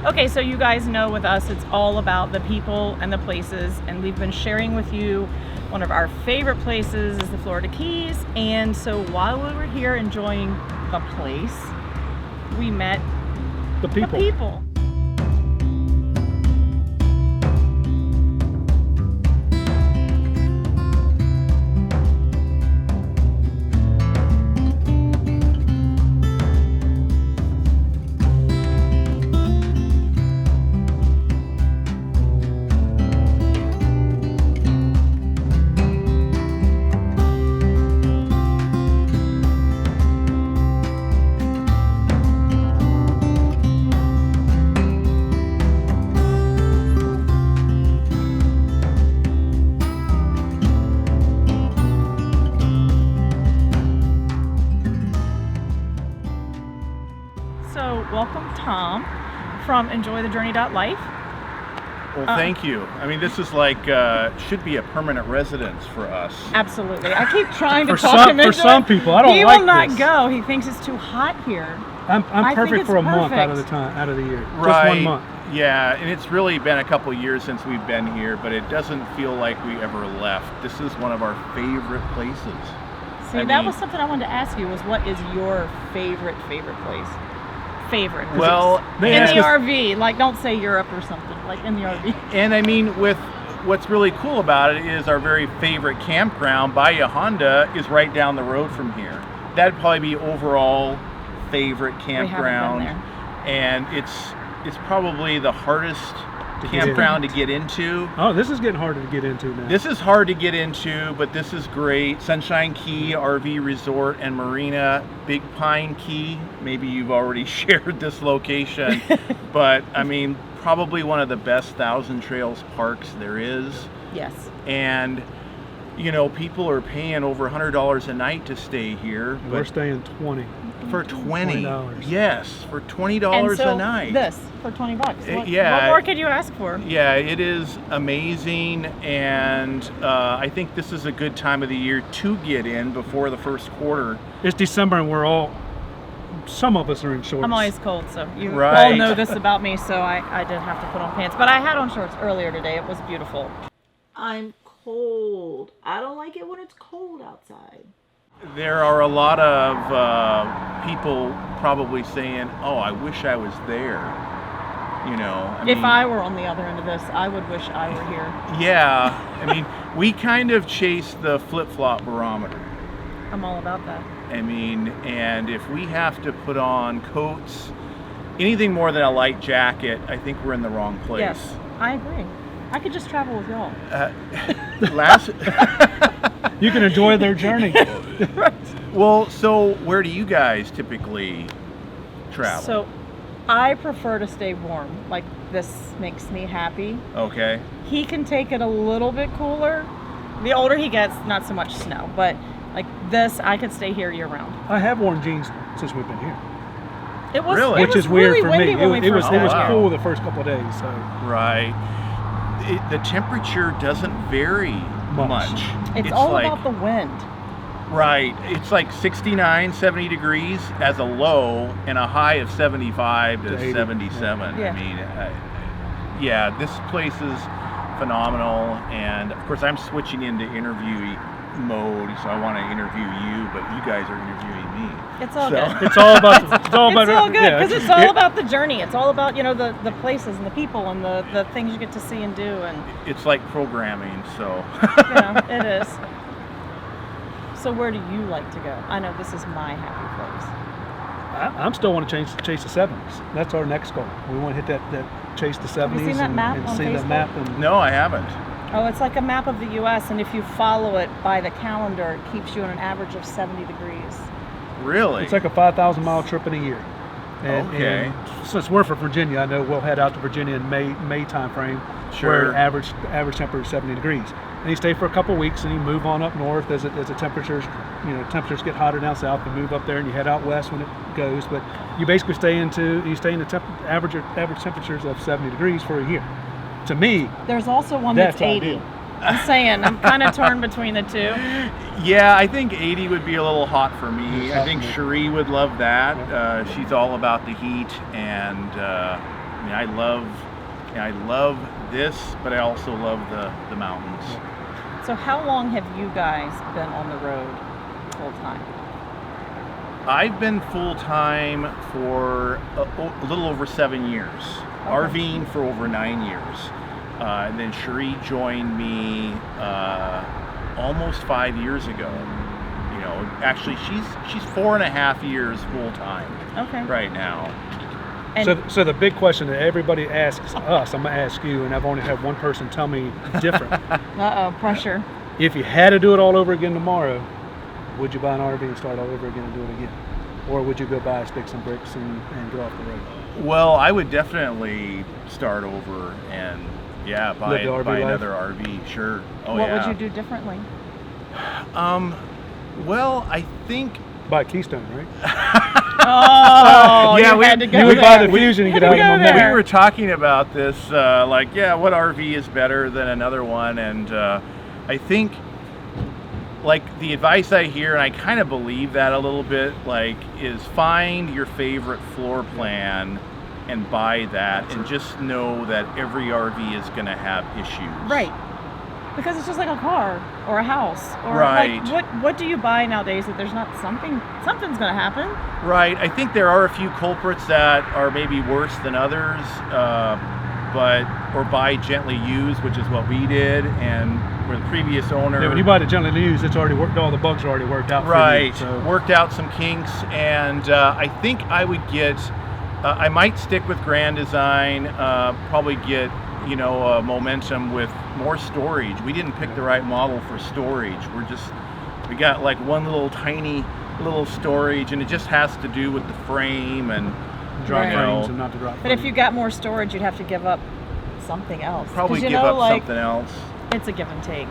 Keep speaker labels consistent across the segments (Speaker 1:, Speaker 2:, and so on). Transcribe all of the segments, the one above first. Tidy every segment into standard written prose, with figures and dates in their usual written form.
Speaker 1: Okay, so you guys know with us, it's all about the people and the places, and we've been sharing with you one of our favorite places is the Florida Keys. And so while we were here enjoying the place, we met
Speaker 2: The people.
Speaker 1: the people. So welcome Tom from Enjoy the Journey.Life.
Speaker 3: Well, thank you. I mean, this is like, should be a permanent residence for us.
Speaker 1: Absolutely. I keep trying to
Speaker 2: For
Speaker 1: talk him into
Speaker 2: for some
Speaker 1: it.
Speaker 2: people, I don't
Speaker 1: He
Speaker 2: like
Speaker 1: will not
Speaker 2: this.
Speaker 1: go. He thinks it's too hot here.
Speaker 2: I'm
Speaker 1: I think
Speaker 2: perfect
Speaker 1: it's
Speaker 2: for a month out of
Speaker 1: perfect.
Speaker 2: the year.
Speaker 3: Right.
Speaker 2: Just 1 month.
Speaker 3: Yeah, and it's really been a couple years since we've been here, but it doesn't feel like we ever left. This is one of our favorite places.
Speaker 1: See,
Speaker 3: I
Speaker 1: that
Speaker 3: mean-
Speaker 1: was something I wanted to ask you was what is your favorite place? Favorite. 'Cause
Speaker 3: Well,
Speaker 1: it's
Speaker 2: they
Speaker 1: in
Speaker 2: ask
Speaker 1: the
Speaker 2: us-
Speaker 1: RV, like don't say Europe or something, like in the RV.
Speaker 3: And I mean, with what's really cool about it is our very favorite campground, Bahia Honda, is right down the road from here. That'd probably be overall favorite campground.
Speaker 1: We haven't
Speaker 3: And it's probably the hardest
Speaker 2: To get
Speaker 3: campground to get into.
Speaker 2: Oh, this is getting harder to get into now.
Speaker 3: This is hard to get into, but this is great. Sunshine Key RV Resort and Marina, Big Pine Key. Maybe you've already shared this location, but I mean, probably one of the best Thousand Trails parks there is.
Speaker 1: Yes.
Speaker 3: And you know, people are paying over $100 a night to stay here.
Speaker 2: We're
Speaker 3: But
Speaker 2: staying 20.
Speaker 3: for $20,
Speaker 2: $20.
Speaker 3: Yes, for
Speaker 1: And
Speaker 3: $20
Speaker 1: so
Speaker 3: a night.
Speaker 1: this for $20. What,
Speaker 3: yeah.
Speaker 1: What more could you ask for?
Speaker 3: Yeah, it is amazing, and I think this is a good time of the year to get in before the first quarter.
Speaker 2: It's December and some of us are in shorts.
Speaker 1: I'm always cold, so you all
Speaker 3: Right.
Speaker 1: know this about me, so I did have to put on pants. But I had on shorts earlier today. It was beautiful. I'm cold. I don't like it when it's cold outside.
Speaker 3: There are a lot of people probably saying, "Oh, I wish I was there." You know,
Speaker 1: If I were on the other end of this, I would wish I were here.
Speaker 3: Yeah, I mean, we kind of chase the flip-flop barometer.
Speaker 1: I'm all about that.
Speaker 3: I mean, and if we have to put on coats, anything more than a light jacket, I think we're in the wrong place.
Speaker 1: Yes, I agree. I could just travel with y'all.
Speaker 3: Last,
Speaker 2: You can enjoy their journey.
Speaker 3: well, so where do you guys typically travel?
Speaker 1: So I prefer to stay warm. Like this makes me happy.
Speaker 3: Okay.
Speaker 1: He can take it a little bit cooler. The older he gets, not so much snow, but like this, I could stay here year round.
Speaker 2: I have worn jeans since we've been here,
Speaker 1: It was,
Speaker 3: Really?
Speaker 1: it
Speaker 2: which
Speaker 1: was
Speaker 2: is weird
Speaker 1: really
Speaker 2: for
Speaker 1: windy
Speaker 2: me.
Speaker 1: when we
Speaker 2: It was
Speaker 1: first
Speaker 2: it
Speaker 1: got
Speaker 2: was
Speaker 1: here.
Speaker 2: cool the first couple of days. So
Speaker 3: Right. The temperature doesn't vary much.
Speaker 1: It's all
Speaker 3: like,
Speaker 1: about the wind.
Speaker 3: Right. It's like 69, 70 degrees as a low and a high of 75 to
Speaker 2: 80.
Speaker 3: 77.
Speaker 1: Yeah.
Speaker 3: I mean, yeah, this place is phenomenal. And of course, I'm switching into interview mode, so I want to interview you, but you guys are interviewing me.
Speaker 1: It's all
Speaker 3: So-
Speaker 1: good.
Speaker 2: it's all about
Speaker 1: It's all good
Speaker 2: yeah,
Speaker 1: because it's all about the journey. It's all about, you know, the places and the people and the things you get to see and do. And,
Speaker 3: It's like programming, so.
Speaker 1: you know, it is. So where do you like to go? I know this is my happy place.
Speaker 2: I'm still want to chase the 70s. That's our next goal. We want to hit that chase the 70s
Speaker 1: seen that
Speaker 2: and,
Speaker 1: map
Speaker 2: and
Speaker 1: on
Speaker 2: see
Speaker 1: Facebook?
Speaker 2: that map. And
Speaker 3: No, I haven't.
Speaker 1: Oh, it's like a map of the U.S. and if you follow it by the calendar, it keeps you on an average of 70 degrees.
Speaker 3: Really?
Speaker 2: it's like a 5,000 mile trip in a year.
Speaker 3: Okay.
Speaker 2: And since we're from Virginia, I know we'll head out to Virginia in May time frame,
Speaker 3: Sure.
Speaker 2: where average temperature is 70 degrees. And you stay for a couple of weeks, and you move on up north as the temperatures get hotter down south. You move up there, and you head out west when it goes. But you basically stay in the average temperatures of 70 degrees for a year. To me,
Speaker 1: There's also one that's
Speaker 2: That's
Speaker 1: 80.
Speaker 2: ideal.
Speaker 1: I'm saying, I'm kind of torn between the two.
Speaker 3: Yeah, I think 80 would be a little hot for me.
Speaker 2: It's
Speaker 3: I
Speaker 2: hot
Speaker 3: think
Speaker 2: for me.
Speaker 3: Cherie would love that. She's all about the heat, and mean, I love this, but I also love the mountains.
Speaker 1: So how long have you guys been on the road full time?
Speaker 3: I've been full-time for a little over 7 years, RVing for over 9 years. And then Cherie joined me almost 5 years ago. You know, actually she's 4.5 years full-time right now.
Speaker 2: So the big question that everybody asks us, I'm gonna ask you, and I've only had one person tell me different.
Speaker 1: Pressure.
Speaker 2: If you had to do it all over again tomorrow, would you buy an RV and start all over again and do it again? Or would you go buy, stick some bricks and get off the road?
Speaker 3: Well, I would definitely start over and buy another RV, sure.
Speaker 1: What would you do differently?
Speaker 3: Well, I think
Speaker 2: buy Keystone, right?
Speaker 1: Oh,
Speaker 3: yeah,
Speaker 1: we had to go
Speaker 2: you would
Speaker 1: there.
Speaker 2: buy the Fuzion and get out of them
Speaker 3: we
Speaker 2: there.
Speaker 3: were talking about this, what RV is better than another one, and I think, like, the advice I hear, and I kind of believe that a little bit, like, is find your favorite floor plan and buy that, and just know that every RV is going to have issues.
Speaker 1: Right. Because it's just like a car or a house. Or
Speaker 3: right.
Speaker 1: Like, what do you buy nowadays that there's not something's going to happen?
Speaker 3: Right. I think there are a few culprits that are maybe worse than others, or buy gently used, which is what we did, and where the previous owner.
Speaker 2: Yeah, when you buy the gently used, it's already worked. All the bugs are already worked out.
Speaker 3: Right.
Speaker 2: For you, so.
Speaker 3: Worked out some kinks, and I think I would get. I might stick with Grand Design. Probably get momentum with more storage. We didn't pick the right model for storage. We got like one little tiny little storage, and it just has to do with the frame and
Speaker 2: drop frames and not the drop.
Speaker 1: But if you got more storage, you'd have to give up something else.
Speaker 3: Probably give up something else.
Speaker 1: It's a give and take.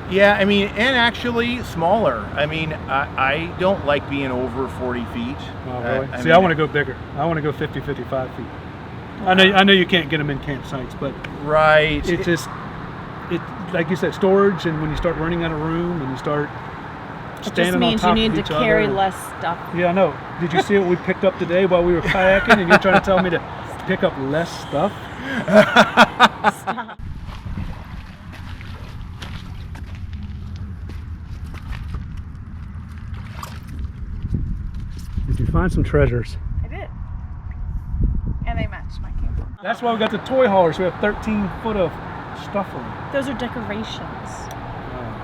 Speaker 3: Yeah, I mean, and actually smaller. I mean, I don't like being over 40 feet.
Speaker 2: Oh, really? I want to go bigger. I want to go 50, 55 feet. I know you can't get them in campsites, but
Speaker 3: right.
Speaker 2: It's just like you said, storage, and when you start running out of room and you start standing on top of each other.
Speaker 1: It just means you need to carry less stuff.
Speaker 2: Yeah, I know. Did you see what we picked up today while we were kayaking, and you're trying to tell me to pick up less stuff?
Speaker 1: Stop.
Speaker 2: Did you find some treasures?
Speaker 1: I did. And they match my camper.
Speaker 2: That's why we got the toy haulers. We have 13 foot of stuff on them.
Speaker 1: Those are decorations.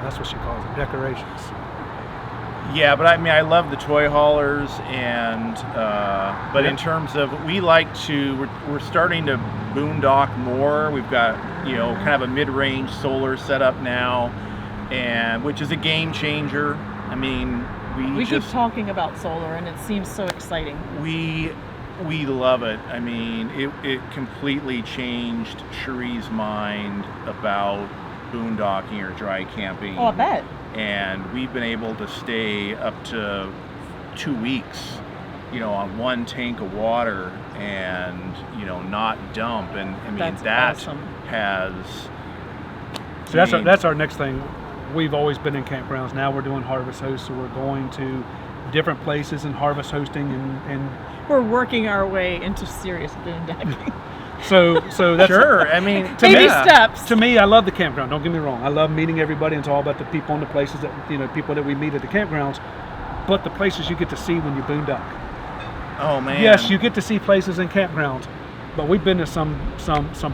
Speaker 2: That's what she calls them, decorations.
Speaker 3: Yeah, but I mean, I love the toy haulers, and but in terms of, we're starting to boondock more. We've got kind of a mid-range solar setup now, and which is a game changer. I mean, we
Speaker 1: keep talking about solar, and it seems so exciting.
Speaker 3: We love it. I mean, it completely changed Cherie's mind about boondocking or dry camping.
Speaker 1: Oh, I bet.
Speaker 3: And we've been able to stay up to 2 weeks, on one tank of water, and not dump. And I mean, that's awesome.
Speaker 2: So that's our next thing. We've always been in campgrounds. Now we're doing harvest hosts, so we're going to different places and harvest hosting, and
Speaker 1: we're working our way into serious boondocking.
Speaker 2: So that's
Speaker 3: sure. I mean,
Speaker 1: baby steps.
Speaker 2: To me, I love the campground. Don't get me wrong. I love meeting everybody. It's all about the people and the places that people that we meet at the campgrounds. But the places you get to see when you boondock.
Speaker 3: Oh man.
Speaker 2: Yes, you get to see places in campgrounds, but we've been to some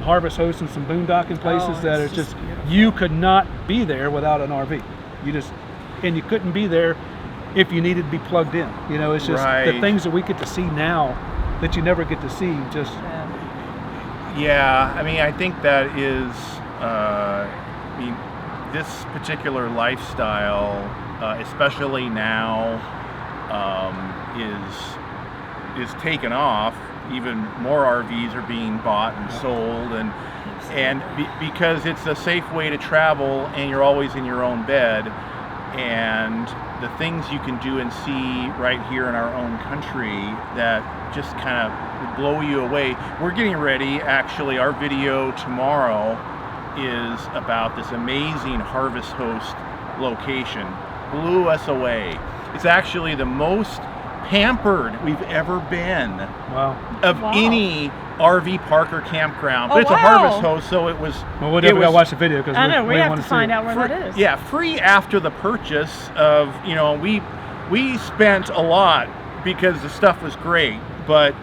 Speaker 2: harvest hosts and some boondocking places that are just you could not be there without an RV. And you couldn't be there if you needed to be plugged in. It's just the things that we get to see now that you never get to see. Just.
Speaker 3: Yeah, I mean, I think that is, this particular lifestyle, especially now, is taken off. Even more RVs are being bought and sold, because it's a safe way to travel, and you're always in your own bed, and the things you can do and see right here in our own country that just kind of blow you away. We're getting ready, actually, our video tomorrow is about this amazing harvest host location. Blew us away. It's actually the most pampered we've ever been
Speaker 2: Wow.
Speaker 3: of
Speaker 1: Wow.
Speaker 3: any RV park or campground. But
Speaker 1: Oh,
Speaker 3: it's a
Speaker 1: wow.
Speaker 3: harvest host, so it was.
Speaker 2: Well, we'll
Speaker 3: it
Speaker 2: definitely
Speaker 3: was
Speaker 2: gotta watch the video because
Speaker 1: I know, we have
Speaker 2: want
Speaker 1: to find out where
Speaker 3: free,
Speaker 1: that is.
Speaker 3: Yeah, free after the purchase of, we spent a lot because the stuff was great, but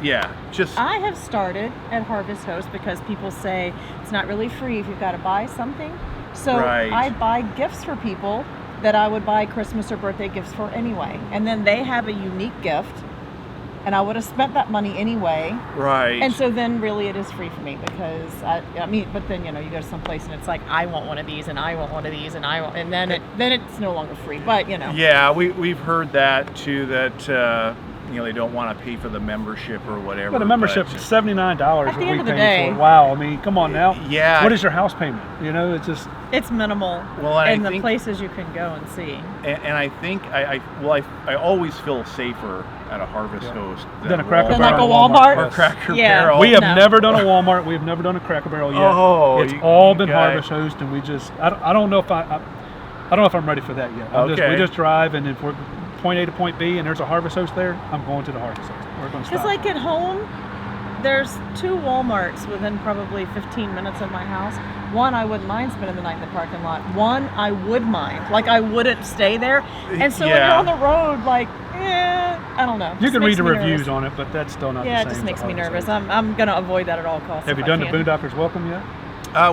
Speaker 3: yeah, just
Speaker 1: I have started at Harvest Host because people say it's not really free if you've got to buy something. So
Speaker 3: Right.
Speaker 1: I buy gifts for people that I would buy Christmas or birthday gifts for anyway. And then they have a unique gift, and I would have spent that money anyway.
Speaker 3: right.
Speaker 1: And so then really it is free for me because but then you go to some place and it's like I want one of these and I want one of these and and then it's no longer free. But
Speaker 3: Yeah, we've heard that too, that they don't want to pay for the membership or whatever.
Speaker 2: But a membership is $79
Speaker 1: At the
Speaker 2: what
Speaker 1: end
Speaker 2: we
Speaker 1: of the
Speaker 2: pay
Speaker 1: day-
Speaker 2: for. Wow, I mean, come on now.
Speaker 3: Yeah.
Speaker 2: What is your house payment? It's just
Speaker 1: it's minimal
Speaker 3: Well, and I
Speaker 1: in the
Speaker 3: think-
Speaker 1: places you can go and see.
Speaker 3: And I think I always feel safer at a Harvest Host
Speaker 2: than a Cracker
Speaker 1: Than
Speaker 2: Barrel.
Speaker 1: like a Walmart?
Speaker 3: or
Speaker 2: Yes.
Speaker 3: Cracker
Speaker 1: Yeah.
Speaker 3: Barrel.
Speaker 2: We have
Speaker 1: No.
Speaker 2: never done a Walmart. We have never done a Cracker Barrel yet.
Speaker 3: Oh,
Speaker 2: It's
Speaker 3: you
Speaker 2: all been
Speaker 3: guys.
Speaker 2: Harvest Host, and we just I don't know if I don't know if I'm ready for that yet.
Speaker 3: Okay.
Speaker 2: We just drive, and if we're point A to point B, and there's a Harvest Host there, I'm going to the Harvest Host. We're going to
Speaker 1: Because
Speaker 2: stop.
Speaker 1: like at home, there's 2 Walmarts within probably 15 minutes of my house. One, I wouldn't mind spending the night in the parking lot. One, I would mind. Like I wouldn't stay there. And so when you're
Speaker 3: Yeah.
Speaker 1: on the road, like, I don't know.
Speaker 2: you
Speaker 1: Just
Speaker 2: can read
Speaker 1: makes
Speaker 2: the
Speaker 1: me
Speaker 2: reviews
Speaker 1: nervous.
Speaker 2: on it, but that's still not
Speaker 1: Yeah,
Speaker 2: the
Speaker 1: it
Speaker 2: same.
Speaker 1: just
Speaker 2: as
Speaker 1: makes me
Speaker 2: Harvest
Speaker 1: nervous.
Speaker 2: Host.
Speaker 1: I'm going to avoid that at all costs.
Speaker 2: Have you
Speaker 1: if
Speaker 2: done
Speaker 1: I
Speaker 2: the
Speaker 1: can.
Speaker 2: Boondockers Welcome yet?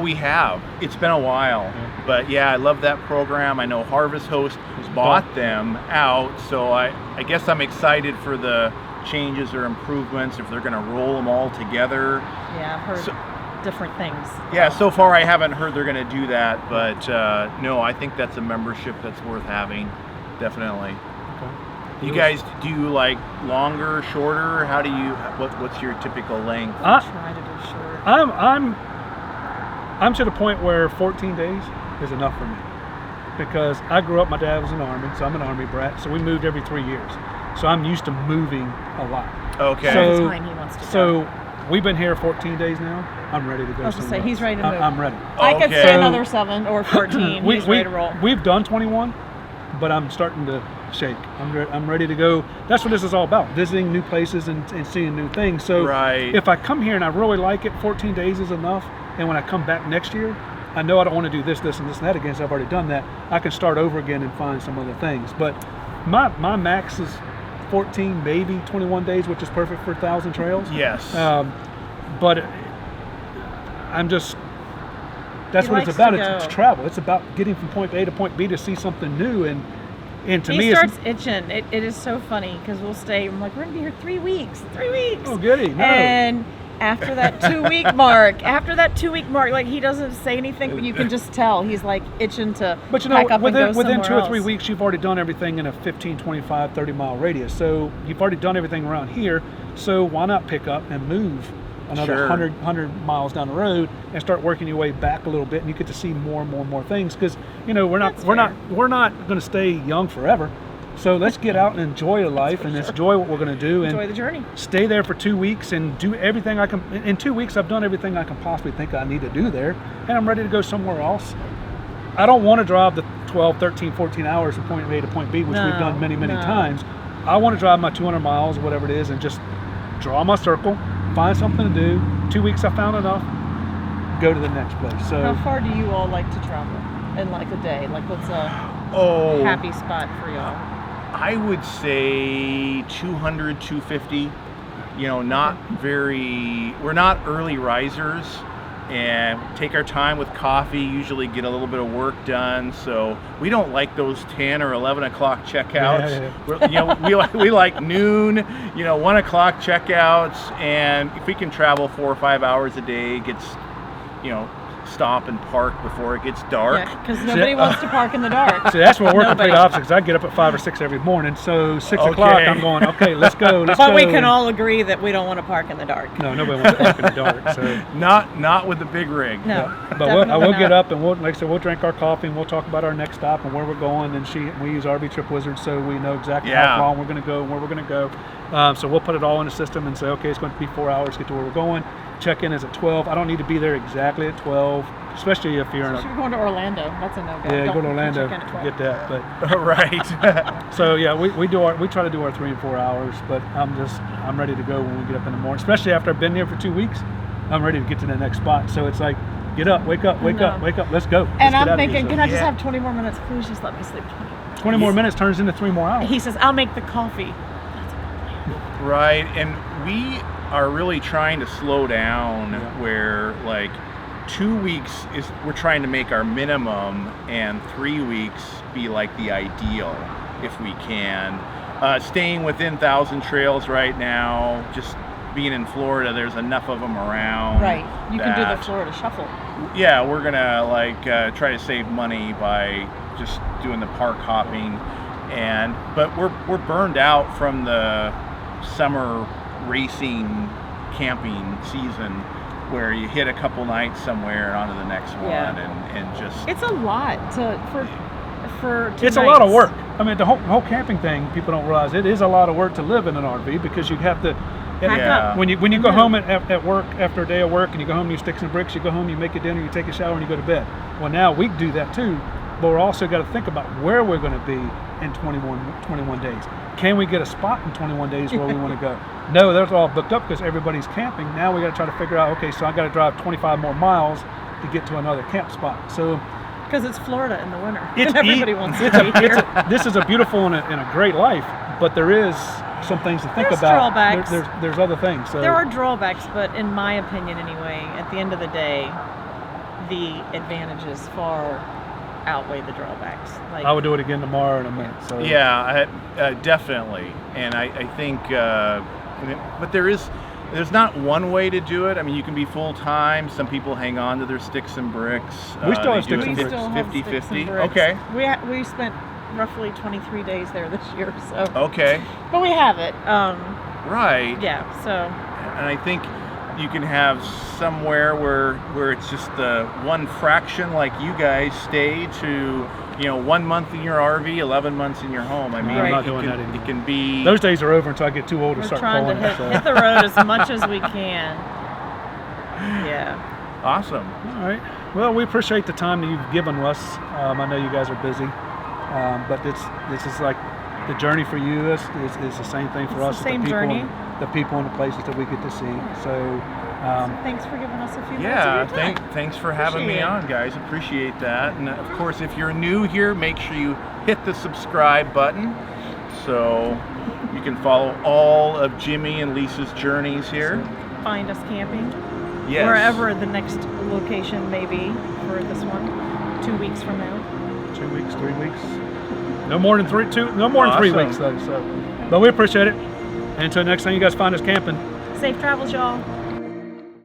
Speaker 3: We have. It's been a while, but yeah, I love that program. I know Harvest Host bought them out, so I guess I'm excited for the changes or improvements if they're going to roll them all together.
Speaker 1: Yeah, I've heard
Speaker 3: So-
Speaker 1: different things.
Speaker 3: Yeah, so far I haven't heard they're going to do that, but no, I think that's a membership that's worth having, definitely.
Speaker 2: Okay.
Speaker 3: You guys do like longer, shorter? How do you? What's your typical length?
Speaker 1: Try to do short.
Speaker 2: I'm to the point where 14 days is enough for me because I grew up. My dad was in the Army, so I'm an Army brat. So we moved every 3 years. So I'm used to moving a lot.
Speaker 3: Okay.
Speaker 1: So-
Speaker 2: So,
Speaker 1: time he wants to go.
Speaker 2: so we've been here 14 days now. I'm ready to go.
Speaker 1: I was gonna say,
Speaker 2: somewhere
Speaker 1: he's
Speaker 2: else.
Speaker 1: ready to move.
Speaker 2: I'm ready.
Speaker 1: I could
Speaker 3: Okay.
Speaker 1: stay
Speaker 3: So-
Speaker 1: another 7 or 14. He's ready to roll.
Speaker 2: We've done 21, but I'm starting to shake. I'm ready to go. That's what this is all about: visiting new places and seeing new things. So
Speaker 3: Right.
Speaker 2: if I come here and I really like it, 14 days is enough. And when I come back next year, I know I don't want to do this, and this, and that again. So I've already done that. I can start over again and find some other things. But my max is 14, maybe 21 days, which is perfect for 1,000 trails.
Speaker 3: Yes.
Speaker 2: But I'm just. That's
Speaker 1: He
Speaker 2: what it's
Speaker 1: likes
Speaker 2: about.
Speaker 1: to
Speaker 2: It's
Speaker 1: go.
Speaker 2: travel. It's about getting from point A to point B to see something new. And to me,
Speaker 1: He starts
Speaker 2: it's
Speaker 1: itching. It is so funny because we'll stay. I'm like, we're gonna be here 3 weeks. 3 weeks.
Speaker 2: oh goody, no.
Speaker 1: And after that 2-week mark, like he doesn't say anything, but you can just tell he's like itching to
Speaker 2: But
Speaker 1: pack up and go
Speaker 2: within 2 or
Speaker 1: somewhere
Speaker 2: 3
Speaker 1: else.
Speaker 2: weeks, you've already done everything in a 15, 25, 30 mile radius. So you've already done everything around here. So why not pick up and move another
Speaker 3: Sure.
Speaker 2: 100 miles down the road and start working your way back a little bit, and you get to see more and more things. Because we're not
Speaker 1: That's
Speaker 2: we're not going to stay young forever. So let's get out and enjoy life and enjoy what we're going to do.
Speaker 1: Enjoy
Speaker 2: And
Speaker 1: the journey.
Speaker 2: stay there for 2 weeks and do everything I can. In 2 weeks, I've done everything I can possibly think I need to do there, and I'm ready to go somewhere else. I don't want to drive the 12, 13, 14 hours from point A to point B, which we've done many
Speaker 1: No.
Speaker 2: times. I want to drive my 200 miles, whatever it is, and just draw my circle, find something to do. 2 weeks, I found enough, go to the next place.
Speaker 1: How
Speaker 2: So
Speaker 1: far do you all like to travel in like a day? Like what's a
Speaker 3: Oh,
Speaker 1: happy spot for y'all?
Speaker 3: I would say 200, 250. Not very. We're not early risers, and take our time with coffee. Usually get a little bit of work done. So we don't like those 10 or 11 o'clock checkouts. We like noon. 1 o'clock checkouts, and if we can travel 4 or 5 hours a day, gets stop and park before it gets dark.
Speaker 1: Yeah, because nobody wants to park in the dark.
Speaker 2: See, that's what we're complete
Speaker 1: Nobody.
Speaker 2: opposite, because I get up at 5 or 6 every morning. So 6
Speaker 3: Okay.
Speaker 2: o'clock, I'm going, okay, let's go, let's
Speaker 1: But
Speaker 2: go.
Speaker 1: we can all agree that we don't want to park in the dark.
Speaker 2: No, nobody wants to park in the dark. So.
Speaker 3: Not with the big rig.
Speaker 1: No.
Speaker 2: But I will
Speaker 1: definitely
Speaker 2: get
Speaker 1: not.
Speaker 2: up and like I said, we'll drink our coffee and we'll talk about our next stop and where we're going. And we use RV Trip Wizard, so we know exactly
Speaker 3: Yeah.
Speaker 2: how long we're going to go and where we're going to go. So we'll put it all in the system and say, okay, it's going to be 4 hours to get to where we're going. check-in is at 12. I don't need to be there exactly at 12, especially if you're in
Speaker 1: If you're going to Orlando, that's a no-go.
Speaker 2: yeah, you go to
Speaker 1: Don't
Speaker 2: Orlando,
Speaker 1: check in at 12.
Speaker 2: get that. But
Speaker 3: Right.
Speaker 2: so yeah, we try to do our 3 and 4 hours, but I'm ready to go when we get up in the morning, especially after I've been there for 2 weeks. I'm ready to get to the next spot. So it's like, get up, wake up, let's go.
Speaker 1: And
Speaker 2: Let's get
Speaker 1: I'm
Speaker 2: out of
Speaker 1: thinking,
Speaker 2: here.
Speaker 1: can I just
Speaker 3: Yeah.
Speaker 1: have 20 more minutes? Please just let me sleep
Speaker 2: 20 more minutes turns into 3 more hours.
Speaker 1: He says, I'll make the coffee.
Speaker 3: Right, and we are really trying to slow down where like 2 weeks is we're trying to make our minimum and 3 weeks be like the ideal if we can. Staying within 1,000 trails right now, just being in Florida, there's enough of them around.
Speaker 1: Right. You can do
Speaker 3: that-
Speaker 1: the Florida shuffle.
Speaker 3: Yeah, we're gonna like try to save money by just doing the park hopping, but we're burned out from the summer racing camping season where you hit a couple nights somewhere and on to the next one and just
Speaker 1: It's a lot for 2
Speaker 2: It's a lot of
Speaker 1: nights.
Speaker 2: work. I mean, the whole camping thing, people don't realize it is a lot of work to live in an RV because you have to.
Speaker 1: Pack up.
Speaker 2: When you go home at work after a day of work and you go home and you stick some bricks, you go home, you make your dinner, you take a shower, and you go to bed. Well, now we do that too, but we're also got to think about where we're going to be in 21 days. Can we get a spot in 21 days where we want to go? No, those are all booked up because everybody's camping. Now we got to try to figure out, okay, so I got to drive 25 more miles to get to another camp spot. So
Speaker 1: Because it's Florida in the winter.
Speaker 2: it's
Speaker 1: Everybody wants to be here.
Speaker 2: this is a beautiful and a great life, but there is some things to think
Speaker 1: There's
Speaker 2: about.
Speaker 1: drawbacks.
Speaker 2: There's other things. So
Speaker 1: There are drawbacks, but in my opinion anyway, at the end of the day, the advantages far outweigh the drawbacks. Like,
Speaker 2: I would do it again tomorrow in a minute. So
Speaker 3: yeah, definitely. And I think, but there's not one way to do it. I mean, you can be full time. Some people hang on to their sticks and bricks.
Speaker 2: We still have
Speaker 3: They do
Speaker 2: sticks and
Speaker 3: it
Speaker 2: bricks.
Speaker 1: still have
Speaker 3: 50-50.
Speaker 1: sticks and bricks.
Speaker 3: Okay.
Speaker 1: We spent roughly 23 days there this year, so.
Speaker 3: Okay.
Speaker 1: But we have it.
Speaker 3: Right.
Speaker 1: Yeah. So.
Speaker 3: And I think you can have somewhere where it's just the one fraction, like you guys stay to, 1 month in your RV, 11 months in your home. I mean,
Speaker 2: I'm not
Speaker 3: it
Speaker 2: doing
Speaker 3: can,
Speaker 2: that anymore.
Speaker 3: It can be.
Speaker 2: those days are over until I get too old to
Speaker 1: We're
Speaker 2: start
Speaker 1: trying to
Speaker 2: pulling.
Speaker 1: hit the road as much as we can. Yeah.
Speaker 3: Awesome.
Speaker 2: All right. Well, we appreciate the time that you've given us. I know you guys are busy, but this is like the journey for you is the same thing for us.
Speaker 1: It's the same
Speaker 2: people
Speaker 1: journey.
Speaker 2: The people and the places that we get to see. So.
Speaker 1: Thanks for giving us a few minutes
Speaker 3: Yeah,
Speaker 1: of your time.
Speaker 3: thanks for having me
Speaker 1: Appreciate it.
Speaker 3: on, guys. Appreciate that. And of course, if you're new here, make sure you hit the subscribe button so you can follow all of Jimmy and Lisa's journeys here.
Speaker 1: Find us camping.
Speaker 3: Yes.
Speaker 1: Wherever the next location may be for this one, 2 weeks from now.
Speaker 2: 2 weeks, 3 weeks. No more than 3
Speaker 3: Awesome.
Speaker 2: weeks though. So, but we appreciate it. And until next time, you guys find us camping.
Speaker 1: Safe travels, y'all.